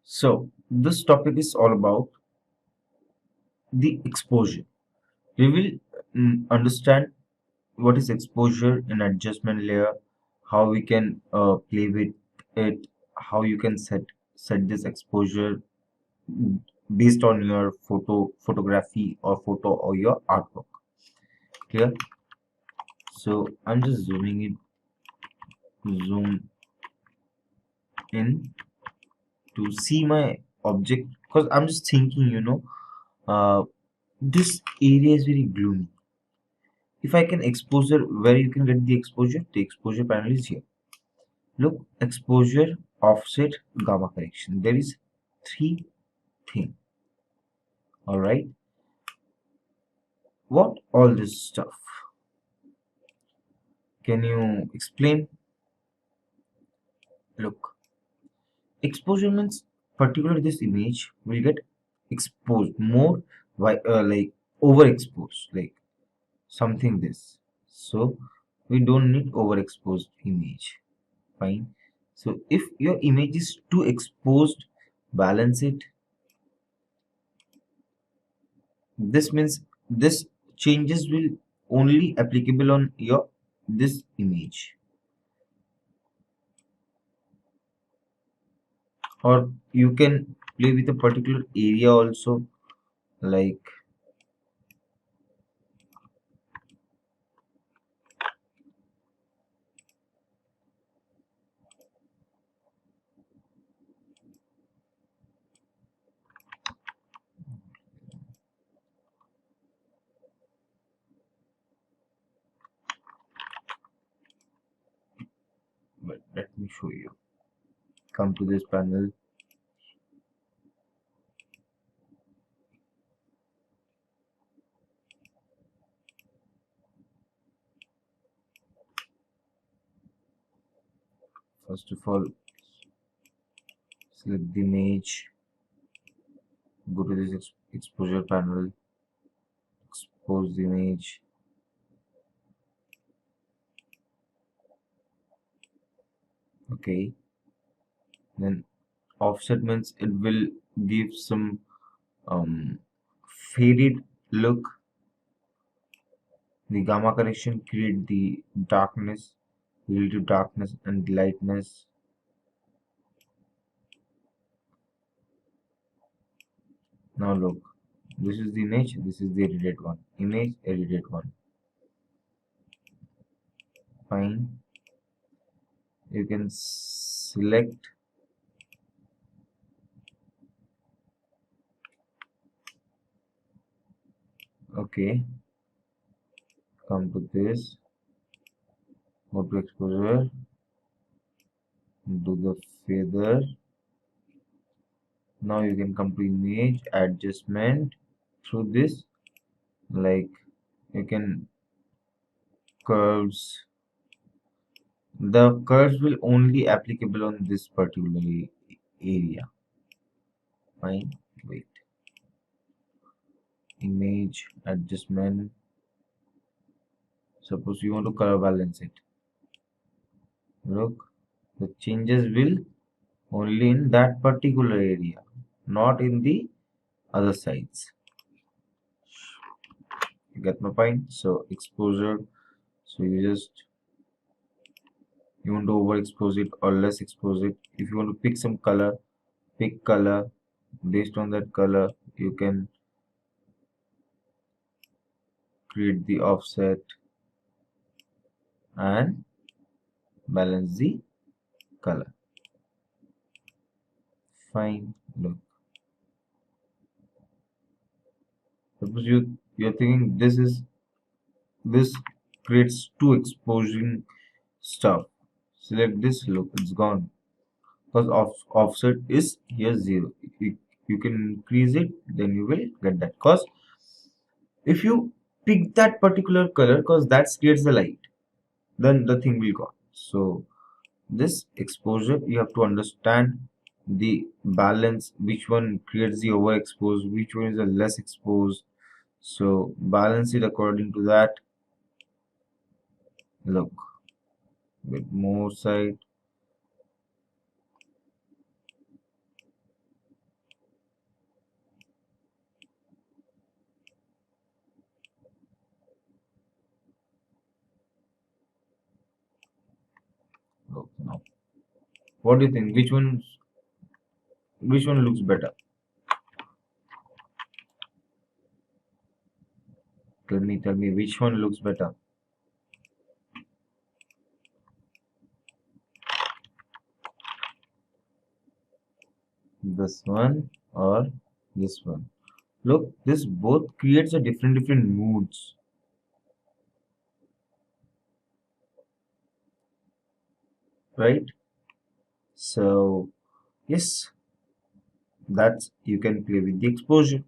So, this topic is all about the exposure. We will understand what is exposure in adjustment layer, how we can play with it, how you can set this exposure mm, based on your photography or photo or your artwork. Clear? So, I'm just zoom in to see my object because I'm just thinking, uh, this area is very gloomy. If I can exposure, where you can get the exposure panel is here. Look, exposure, offset, gamma correction. There is three thing. All right. What all this stuff? Can you explain? Look, exposure means particular this image will get exposed more by like overexposed, like something this. So we don't need overexposed image. Fine. So if your image is too exposed, balance it. This means this changes will only applicable on your this image, or you can play with a particular area also, like but let me show you. Come to this panel. First of all, select the image, go to this exposure panel, expose the image. Okay, then offset means it will give some um, faded look. The gamma correction create the darkness, relative darkness and lightness. Now look, this is the image, this is the edited one. Image, edited one. Fine. You can select. Okay, come to this, go to exposure, do the feather. Now you can come to image adjustment through this, like you can curves. The curves will only applicable on this particular area. Fine. Wait. Image adjustment. Suppose you want to color balance it. Look, the changes will only in that particular area, not in the other sides. You get my point? So exposure. So you want to overexpose it or less expose it. If you want to pick some color, pick color. Based on that color, you can create the offset and balance the color. Fine. Look. Suppose you're thinking this creates too exposing stuff. Select this. Look, it's gone because offset is here 0. You can increase it, then you will get that. Because if you pick that particular color, because that creates the light, then the thing will go. So this exposure, you have to understand the balance, which one creates the overexposed, which one is the less exposed. So balance it according to that. Look, with more side. What do you think? Which one looks better? Tell me which one looks better. This one or this one? Look, this both creates a different moods, right? So yes, that's you can play with the exposure.